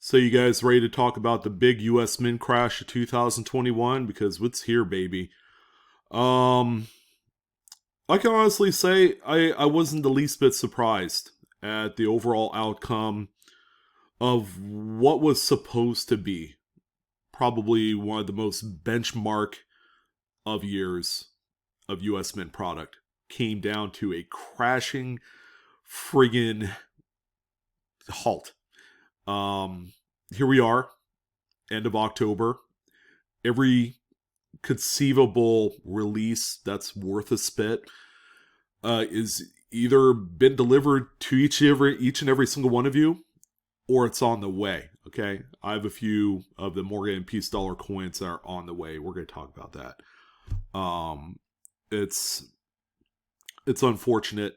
So you guys ready to talk about the big US Mint crash of 2021? Because it's here, baby. Um, I can honestly say I wasn't the least bit surprised at the overall outcome of what was supposed to be probably one of the most benchmark of years of US Mint product. Came down to a crashing friggin' halt. Um, Here we are, end of October. Every conceivable release that's worth a spit is either been delivered to each and every single one of you, or it's on the way. Okay, I have a few of the Morgan and Peace dollar coins that are on the way. We're going to talk about that. It's unfortunate,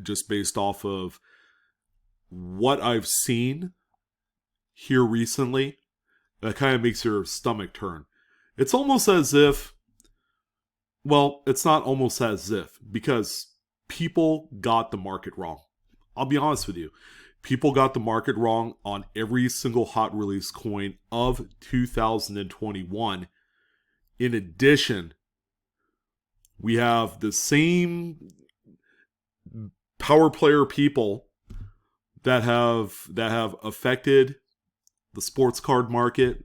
just based off of what I've seen here recently. That kind of makes your stomach turn. It's almost as if, well, it's not almost as if, because people got the market wrong. I'll be honest with you. People got the market wrong on every single hot release coin of 2021. In addition, we have the same power player people that have affected the sports card market,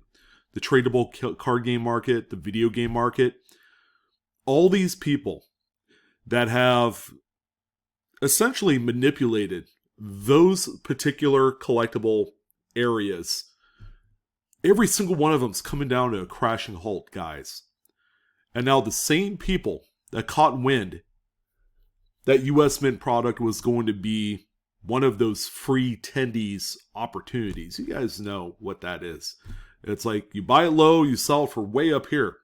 the tradable card game market, the video game market. All these people that have essentially manipulated those particular collectible areas, every single one of them is coming down to a crashing halt, guys. And now the same people that caught wind that US Mint product was going to be one of those free tendies opportunities. You guys know what that is. It's like you buy it low, you sell it for way up here.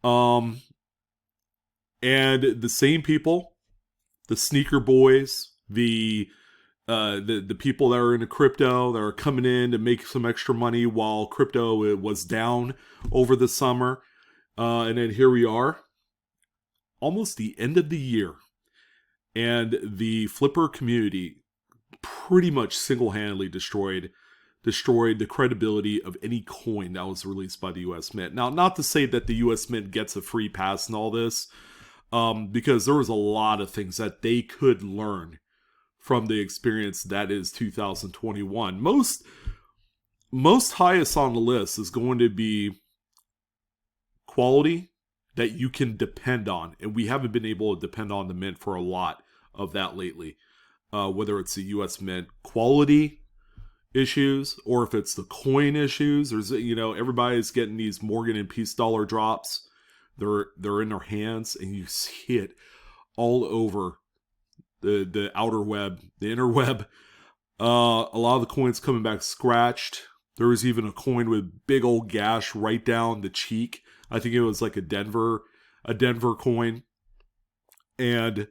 And the same people, the sneaker boys, the people that are into crypto, that are coming in to make some extra money while crypto was down over the summer. And then here we are, almost the end of the year. And the flipper community pretty much single-handedly destroyed the credibility of any coin that was released by the US Mint. Now, not to say that the US Mint gets a free pass in all this, because there was a lot of things that they could learn from the experience that is 2021. Most highest on the list is going to be quality that you can depend on, and we haven't been able to depend on the Mint for a lot of that lately. Whether it's the US Mint quality issues or if it's the coin issues, there's everybody's getting these Morgan and Peace dollar drops. They're in their hands, and you see it all over the outer web, the interweb. A lot of the coins coming back scratched. There was even a coin with big old gash right down the cheek. I think it was like a Denver coin. And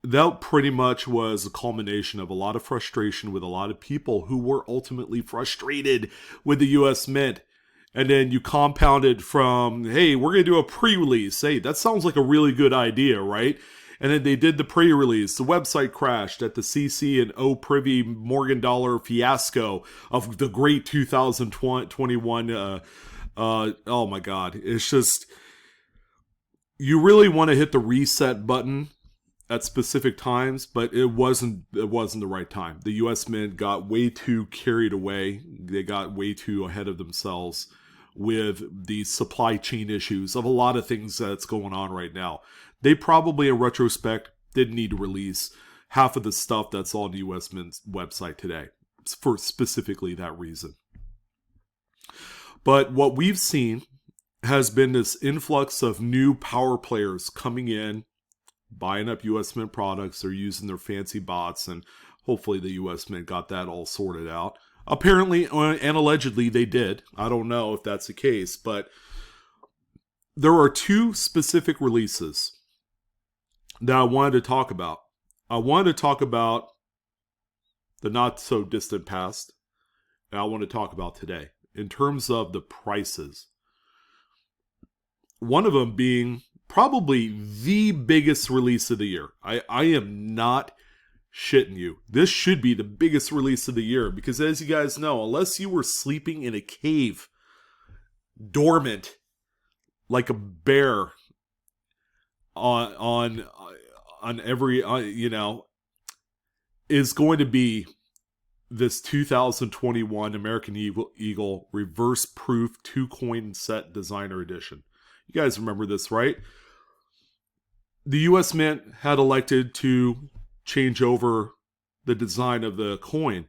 that pretty much was a culmination of a lot of frustration with a lot of people who were ultimately frustrated with the US Mint. And then you compounded from, hey, we're going to do a pre-release. Hey, that sounds like a really good idea, right? And then they did the pre-release. The website crashed at the CC and O Privy Morgan Dollar fiasco of the great 2021. Oh my God. It's just, you really want to hit the reset button at specific times, but it wasn't the right time. The US Mint got way too carried away. They got way too ahead of themselves with the supply chain issues of a lot of things that's going on right now. They probably, in retrospect, didn't need to release half of the stuff that's on the US Mint's website today for specifically that reason. But what we've seen has been this influx of new power players coming in, buying up US Mint products. They're using their fancy bots, and hopefully the US Mint got that all sorted out. Apparently and allegedly they did. I don't know if that's the case, but there are two specific releases that I wanted to talk about. I wanted to talk about the not so distant past, and I want to talk about today in terms of the prices. One of them being probably the biggest release of the year. I am not shitting you. This should be the biggest release of the year because, as you guys know, unless you were sleeping in a cave, dormant like a bear on every is going to be this 2021 American Eagle Reverse Proof 2-coin set designer edition. You guys remember this, right? The US Mint had elected to change over the design of the coin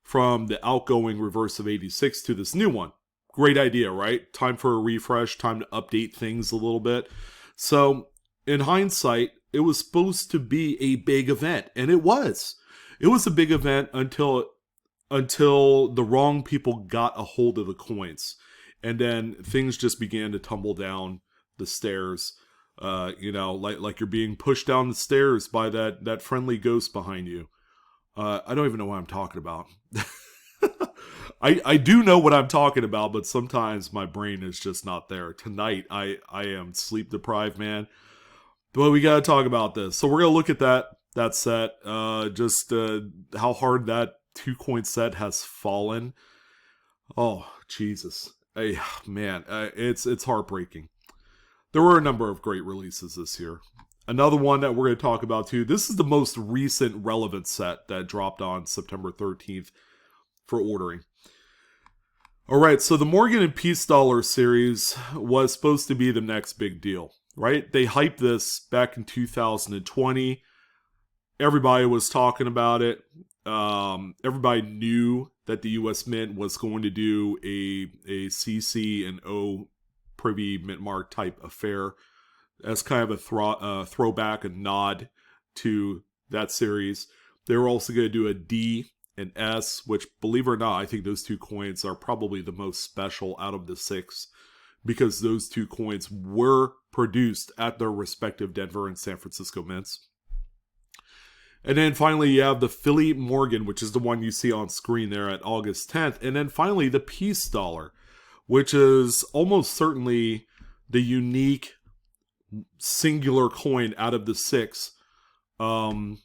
from the outgoing reverse of 86 to this new one. Great idea, right? Time for a refresh, time to update things a little bit. So, in hindsight, it was supposed to be a big event, and it was. It was a big event until the wrong people got a hold of the coins. And then things just began to tumble down the stairs. Like you're being pushed down the stairs by that friendly ghost behind you. I don't even know what I'm talking about. I do know what I'm talking about, but sometimes my brain is just not there. Tonight, I am sleep deprived, man. But we got to talk about this. So we're going to look at that set, how hard that 2-coin set has fallen. Oh, Jesus. It's heartbreaking. There were a number of great releases this year. Another one that we're going to talk about too. This is the most recent relevant set that dropped on September 13th for ordering. All right, so the Morgan and Peace Dollar series was supposed to be the next big deal, right? They hyped this back in 2020. Everybody was talking about it. Everybody knew that the U.S. Mint was going to do a CC and O Privy Mint Mark type affair as kind of a throwback, a nod to that series. They were also going to do a D and S, which, believe it or not, I think those 2 coins are probably the most special out of the 6 because those 2 coins were produced at their respective Denver and San Francisco mints. And then finally, you have the Philly Morgan, which is the one you see on screen there at August 10th. And then finally, the Peace Dollar, which is almost certainly the unique singular coin out of the 6. And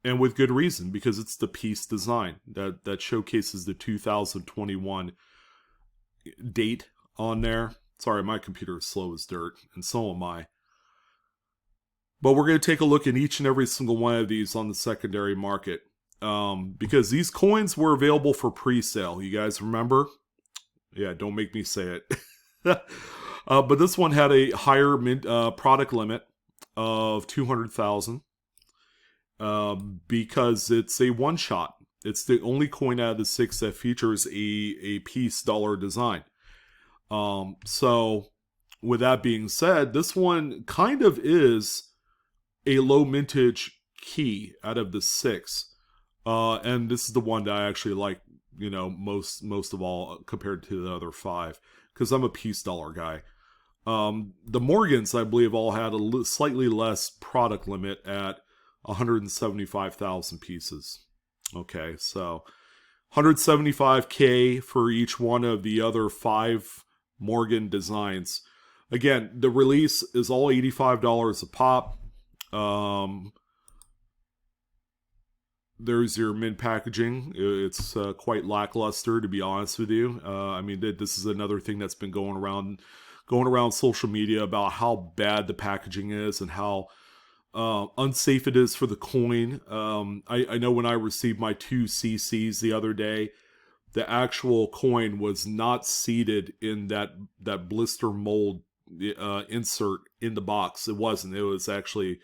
with good reason, because it's the peace design that showcases the 2021 date on there. Sorry, my computer is slow as dirt, and so am I. But we're going to take a look at each and every single one of these on the secondary market. Because these coins were available for pre-sale. You guys remember? Yeah, don't make me say it. But this one had a higher product limit of 200,000. Because it's a one-shot. It's the only coin out of the 6 that features a Peace Dollar design. So, with that being said, this one kind of is a low mintage key out of the 6. And this is the one that I actually like, most of all compared to the other 5. Because I'm a Peace Dollar guy. The Morgans, I believe, all had a slightly less product limit at 175,000 pieces. Okay, so 175K for each one of the other 5 Morgan designs. Again, the release is all $85 a pop. There's your mint packaging. It's quite lackluster, to be honest with you. This is another thing that's been going around social media about how bad the packaging is and how unsafe it is for the coin. I know when I received my 2 CCs the other day, the actual coin was not seated in that blister mold insert in the box. It wasn't. It was actually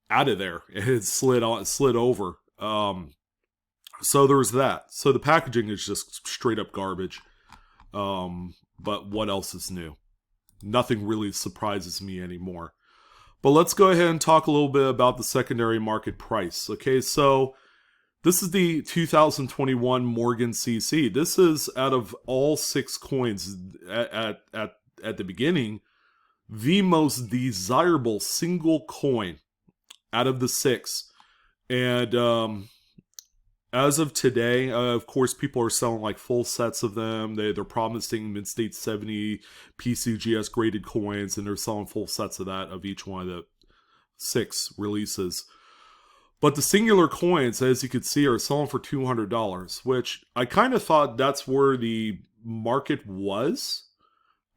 out of there. It slid over. So there's that. So the packaging is just straight up garbage. But what else is new? Nothing really surprises me anymore. But let's go ahead and talk a little bit about the secondary market price. Okay, so this is the 2021 Morgan CC. This is, out of all 6 coins at the beginning, the most desirable single coin out of the 6. And as of today, of course, people are selling like full sets of them. They're promising Mint State 70 PCGS graded coins, and they're selling full sets of that, of each one of the 6 releases. But the singular coins, as you can see, are selling for $200, which I kind of thought that's where the market was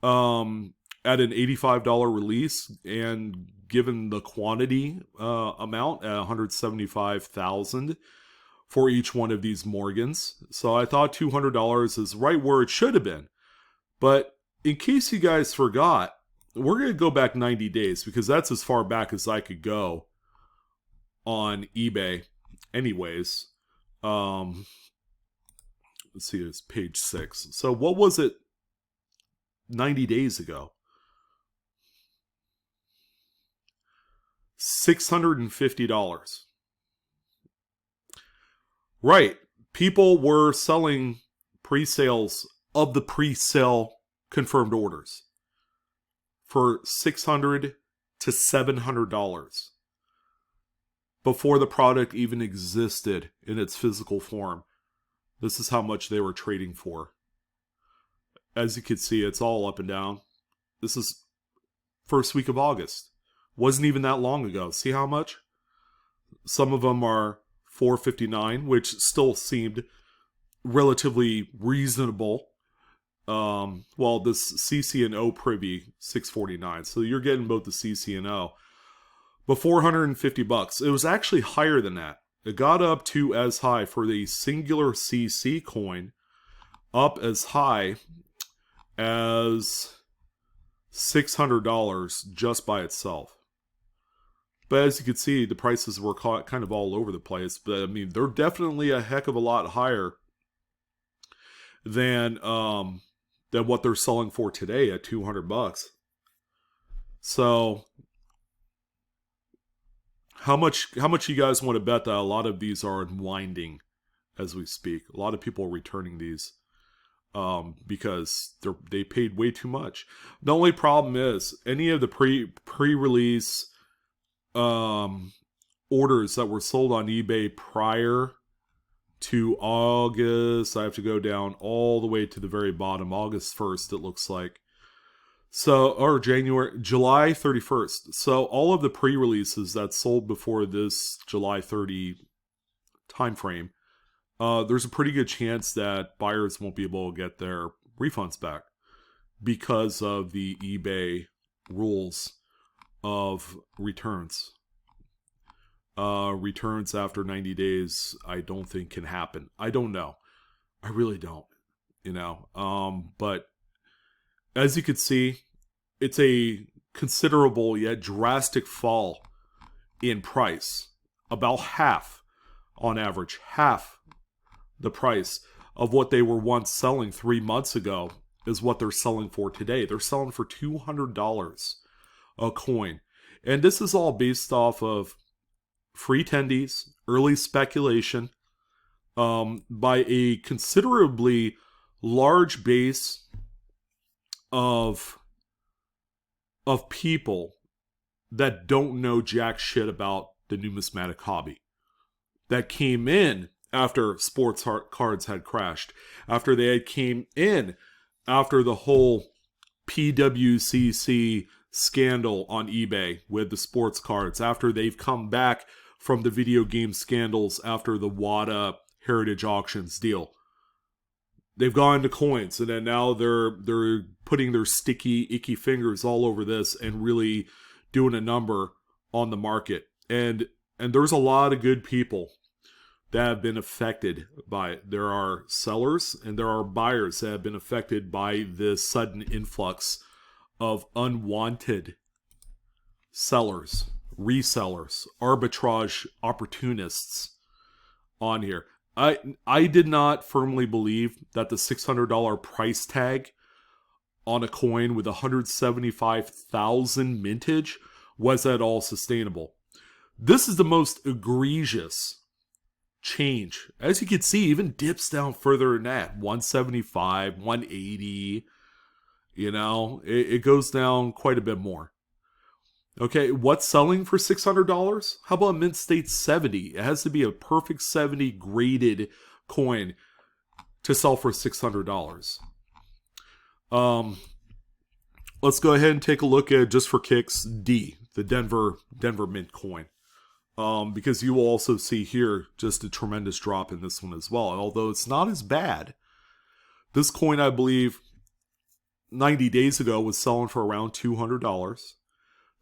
at an $85 release, and given the quantity amount at 175,000 for each one of these Morgans. So I thought $200 is right where it should have been. But in case you guys forgot, we're going to go back 90 days because that's as far back as I could go on eBay anyways. Let's see, it's page 6. So what was it 90 days ago? $650. Right. People were selling pre-sales of the pre-sale confirmed orders for $600 to $700 before the product even existed in its physical form. This is how much they were trading for. As you can see, it's all up and down. This is first week of August. Wasn't even that long ago. See how much? Some of them are $459, which still seemed relatively reasonable. Well, this CC and O privy, $649. So you're getting both the CC and O. But $450. It was actually higher than that. It got up to as high for the singular CC coin, up as high as $600 just by itself. But as you can see, the prices were kind of all over the place. But I mean, they're definitely a heck of a lot higher than what they're selling for today at $200. So how much you guys want to bet that a lot of these are unwinding as we speak? A lot of people are returning these because they paid way too much. The only problem is any of the pre-release orders that were sold on eBay prior to August, I have to go down all the way to the very bottom, August 1st, it looks like. So, or July 31st. So all of the pre-releases that sold before this July 30 time frame, there's a pretty good chance that buyers won't be able to get their refunds back because of the eBay rules of returns. Returns after 90 days, I don't think can happen. I don't know. I really don't, but as you can see, it's a considerable yet drastic fall in price. About half, on average, half the price of what they were once selling 3 months ago is what they're selling for today. They're selling for $200 a coin. And this is all based off of free tendies, early speculation, by a considerably large base of people that don't know jack shit about the numismatic hobby, that came in after sports cards had crashed, after they had came in after the whole PWCC scandal on eBay with the sports cards, after they've come back from the video game scandals after the WADA Heritage Auctions deal. They've gone to coins, and then now they're putting their sticky, icky fingers all over this and really doing a number on the market. And there's a lot of good people that have been affected by it. There are sellers and there are buyers that have been affected by this sudden influx of unwanted sellers, resellers, arbitrage opportunists on here. I did not firmly believe that the $600 price tag on a coin with 175,000 mintage was at all sustainable. This is the most egregious change. As you can see, even dips down further than that. 175, 180, it goes down quite a bit more. Okay, what's selling for $600? How about Mint State 70? It has to be a perfect 70 graded coin to sell for $600. Let's go ahead and take a look at, just for kicks, D. the Denver Mint coin. Because you will also see here just a tremendous drop in this one as well. And although it's not as bad, this coin, I believe, 90 days ago was selling for around $200.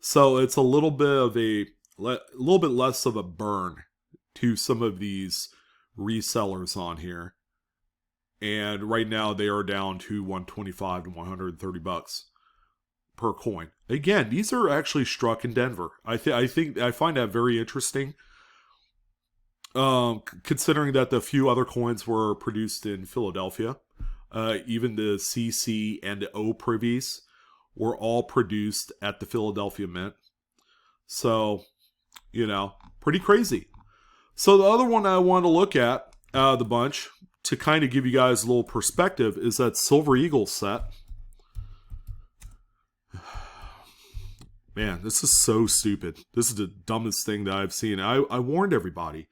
So it's a little bit less of a burn to some of these resellers on here. And right now they are down to $125 to $130 per coin. Again, these are actually struck in Denver. I find that very interesting. Considering that the few other coins were produced in Philadelphia, even the CC and the O privies were all produced at the Philadelphia Mint. So, pretty crazy. So the other one I want to look at out of the bunch to kind of give you guys a little perspective is that Silver Eagle set. Man, this is so stupid. This is the dumbest thing that I've seen. I warned everybody.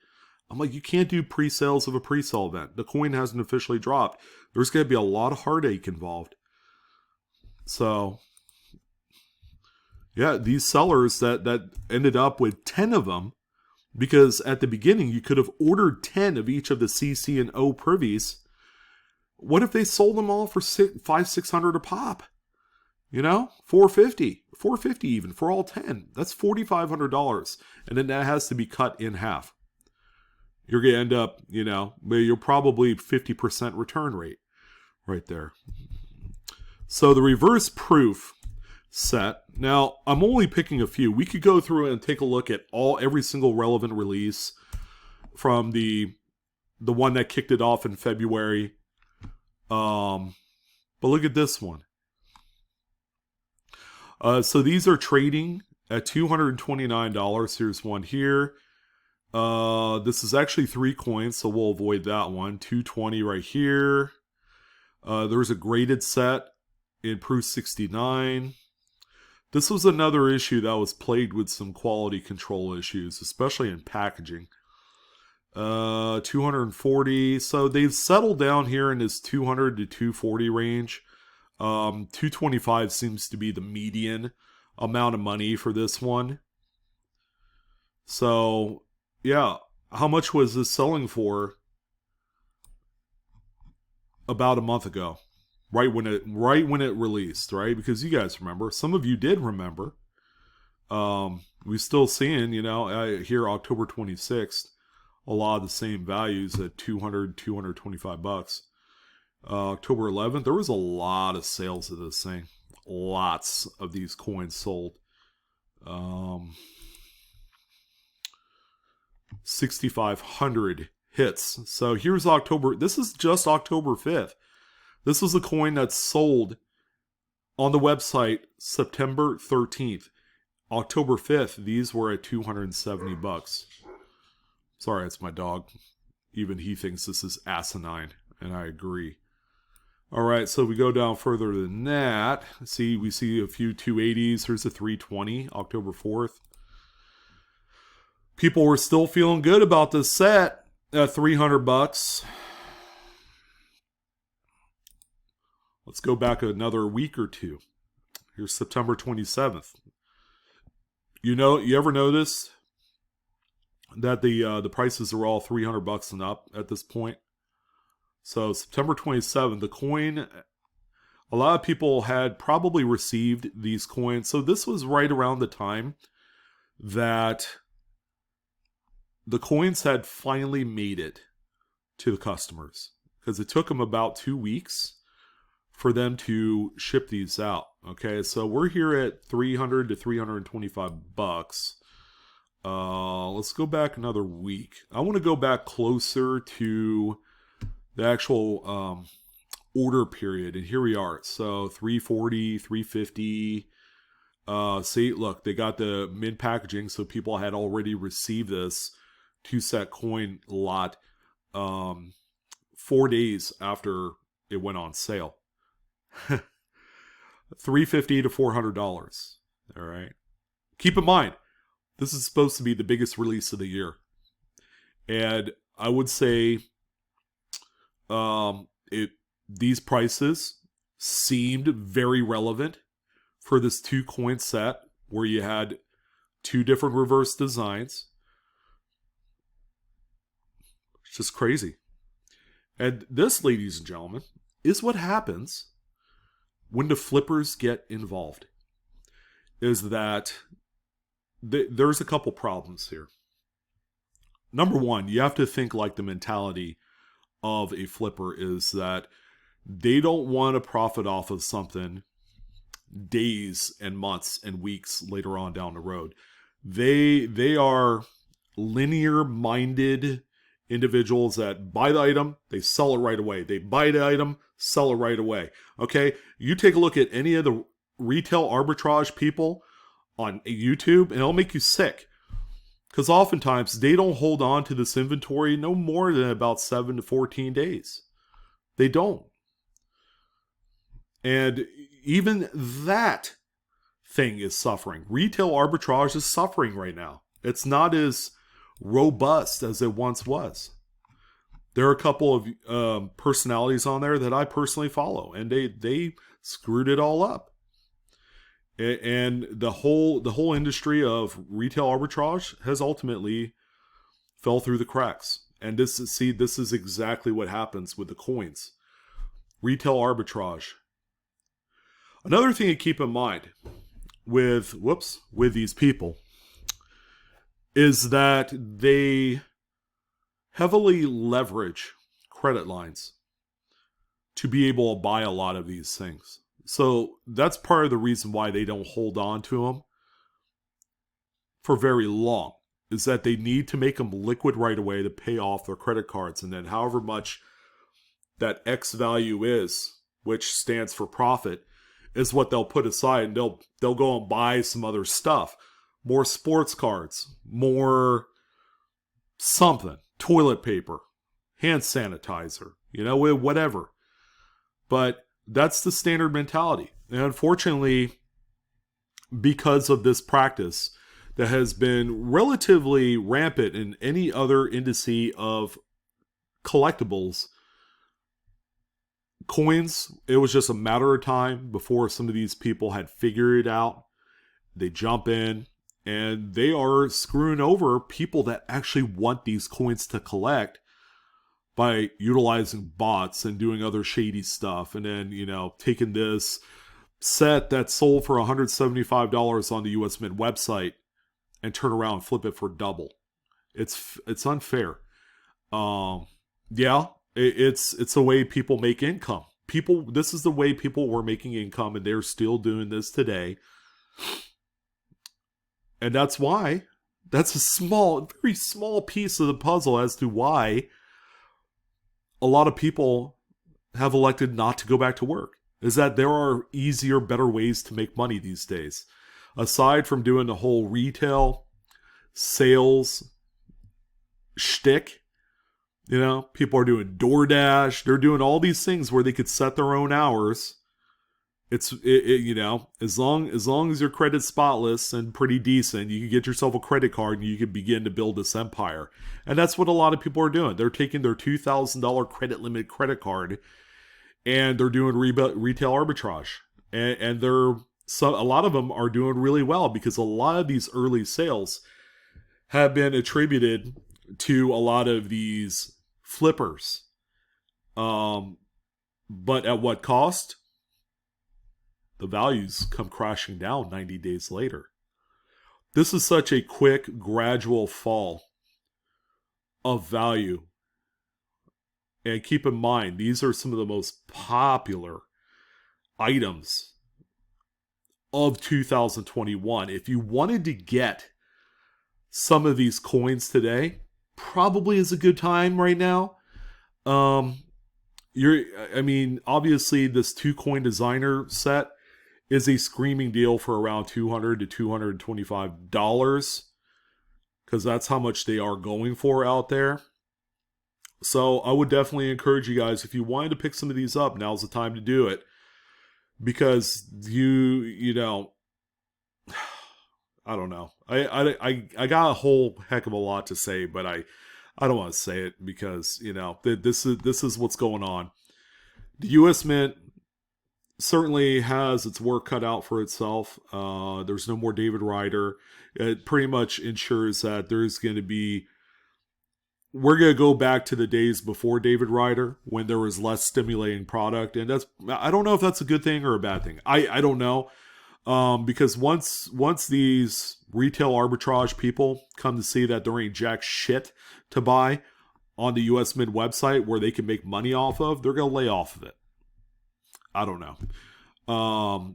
I'm like, you can't do pre-sales of a pre-sale event. The coin hasn't officially dropped. There's going to be a lot of heartache involved. So, yeah, these sellers that ended up with 10 of them, because at the beginning you could have ordered 10 of each of the CC and O privies. What if they sold them all for $500-$600 a pop? $450 even for all 10. That's $4,500, and then that has to be cut in half. You're gonna end up, you're probably 50% return rate right there. So the reverse proof set. Now I'm only picking a few. We could go through and take a look at every single relevant release from the one that kicked it off in February. But look at this one. So these are trading at $229. Here's one here. This is actually 3 coins, so we'll avoid that one. $220 right here. There's a graded set in Proof 69. This was another issue that was plagued with some quality control issues, especially in packaging. $240. So they've settled down here in this $200 to $240 range. $225 seems to be the median amount of money for this one. So, yeah, how much was this selling for about a month ago? Right when it released, right? Because you guys remember, some of you did remember. We're still seeing, here October 26th, a lot of the same values at $225. October 11th, there was a lot of sales of this thing. Lots of these coins sold. 6,500 hits. So here's October. This is just October 5th. This was a coin that sold on the website September 13th. October 5th, these were at $270. Sorry, it's my dog. Even he thinks this is asinine, and I agree. All right, so we go down further than that. We see a few 280s. Here's a 320, October 4th. People were still feeling good about this set at $300. Let's go back another week or two. Here's September 27th. You ever notice that the prices are all $300 and up at this point? So September 27th, the coin, a lot of people had probably received these coins. So this was right around the time that the coins had finally made it to the customers, because it took them about 2 weeks for them to ship these out. Okay, so we're here at $300 to $325. Let's go back another week. I want to go back closer to the actual order period, and here we are. So 340, 350. See, look, they got the mid packaging, so people had already received this 2-set coin lot 4 days after it went on sale. $350 to $400. All right. Keep in mind, this is supposed to be the biggest release of the year, and I would say these prices seemed very relevant for this 2 coin set, where you had 2 different reverse designs. It's just crazy. And this, ladies and gentlemen, is what happens when the flippers get involved. Is that there's a couple problems here. Number one, you have to think like the mentality of a flipper is that they don't want to profit off of something days and months and weeks later on down the road. They are linear-minded individuals that buy the item, they sell it right away. They buy the item, sell it right away. Okay? You take a look at any of the retail arbitrage people on YouTube, and it'll make you sick. Because oftentimes, they don't hold on to this inventory no more than about 7 to 14 days. They don't. And even that thing is suffering. Retail arbitrage is suffering right now. It's not as robust as it once was. There are a couple of personalities on there that I personally follow, and they screwed it all up. And the whole industry of retail arbitrage has ultimately fell through the cracks. And this is exactly what happens with the coins. Retail arbitrage. Another thing to keep in mind with these people is that they heavily leverage credit lines to be able to buy a lot of these things. So that's part of the reason why they don't hold on to them for very long, is that they need to make them liquid right away to pay off their credit cards. And then however much that X value is, which stands for profit, is what they'll put aside, and they'll go and buy some other stuff. More sports cards, more something, toilet paper, hand sanitizer, whatever. But that's the standard mentality. And unfortunately, because of this practice that has been relatively rampant in any other indice of collectibles, coins, it was just a matter of time before some of these people had figured it out. They jump in and they are screwing over people that actually want these coins to collect by utilizing bots and doing other shady stuff. And then, taking this set that sold for $175 on the US Mint website and turn around and flip it for double. It's unfair. It's the way people make income. This is the way people were making income, and they're still doing this today. And that's why, that's a very small piece of the puzzle as to why a lot of people have elected not to go back to work. Is that there are easier, better ways to make money these days. Aside from doing the whole retail sales shtick, people are doing DoorDash. They're doing all these things where they could set their own hours. As long as your credit's spotless and pretty decent, you can get yourself a credit card and you can begin to build this empire. And that's what a lot of people are doing. They're taking their $2,000 credit limit credit card and they're doing retail arbitrage. And a lot of them are doing really well because a lot of these early sales have been attributed to a lot of these flippers. But at what cost? The values come crashing down 90 days later. This is such a quick, gradual fall of value. And keep in mind, these are some of the most popular items of 2021. If you wanted to get some of these coins today, probably is a good time right now. Obviously this 2-coin designer set is a screaming deal for around $200 to $225 because that's how much they are going for out there. So I would definitely encourage you guys, if you wanted to pick some of these up, now's the time to do it, because I don't know. I got a whole heck of a lot to say, but I don't want to say it because this is what's going on. The US Mint certainly has its work cut out for itself. There's no more David Ryder. It pretty much ensures that there's going to be. We're going to go back to the days before David Ryder when there was less stimulating product. And I don't know if that's a good thing or a bad thing. I don't know. Because once these retail arbitrage people come to see that there ain't jack shit to buy on the US Mint website where they can make money off of, they're going to lay off of it. I don't know.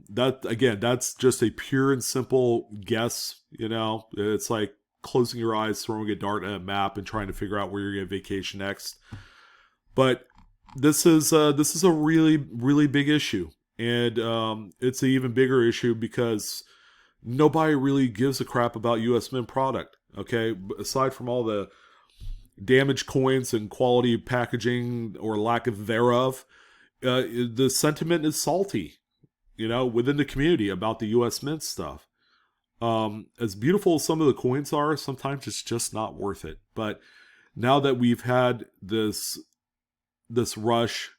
That's just a pure and simple guess. It's like closing your eyes, throwing a dart at a map, and trying to figure out where you're going to vacation next. But this is a really, really big issue, and it's an even bigger issue because nobody really gives a crap about U.S. Mint product. Okay, aside from all the damaged coins and quality packaging or lack of thereof, the sentiment is salty, within the community about the U.S. Mint stuff. As beautiful as some of the coins are, sometimes it's just not worth it. But now that we've had this rush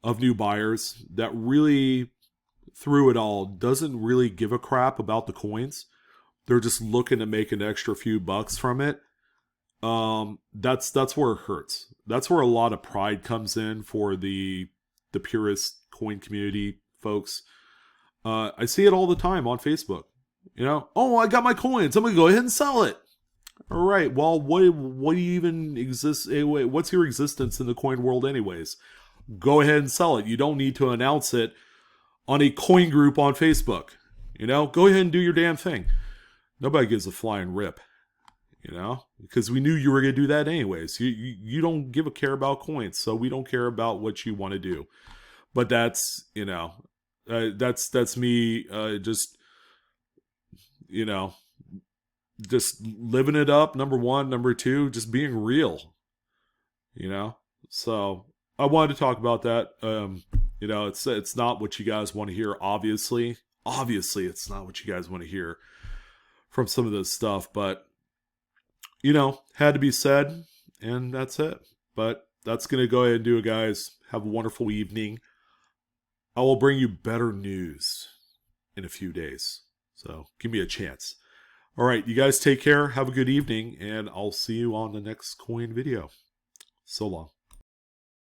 of new buyers that really, through it all, doesn't really give a crap about the coins, they're just looking to make an extra few bucks from it. That's where it hurts. That's where a lot of pride comes in for the purist coin community folks. I see it all the time on Facebook. Oh, I got my coins. I'm gonna go ahead and sell it. All right. Well, what do you even exist? What's your existence in the coin world, anyways? Go ahead and sell it. You don't need to announce it on a coin group on Facebook. Go ahead and do your damn thing. Nobody gives a flying rip. Because we knew you were gonna do that anyways. You don't give a care about coins, so we don't care about what you want to do. But that's that's me just living it up, number one. Number two, just being real, so I wanted to talk about that. It's not what you guys want to hear, obviously it's not what you guys want to hear from some of this stuff, but had to be said, and that's it. But that's gonna go ahead and do it, guys. Have a wonderful evening. I will bring you better news in a few days, so give me a chance. All right, you guys take care. Have a good evening, and I'll see you on the next coin video. So long.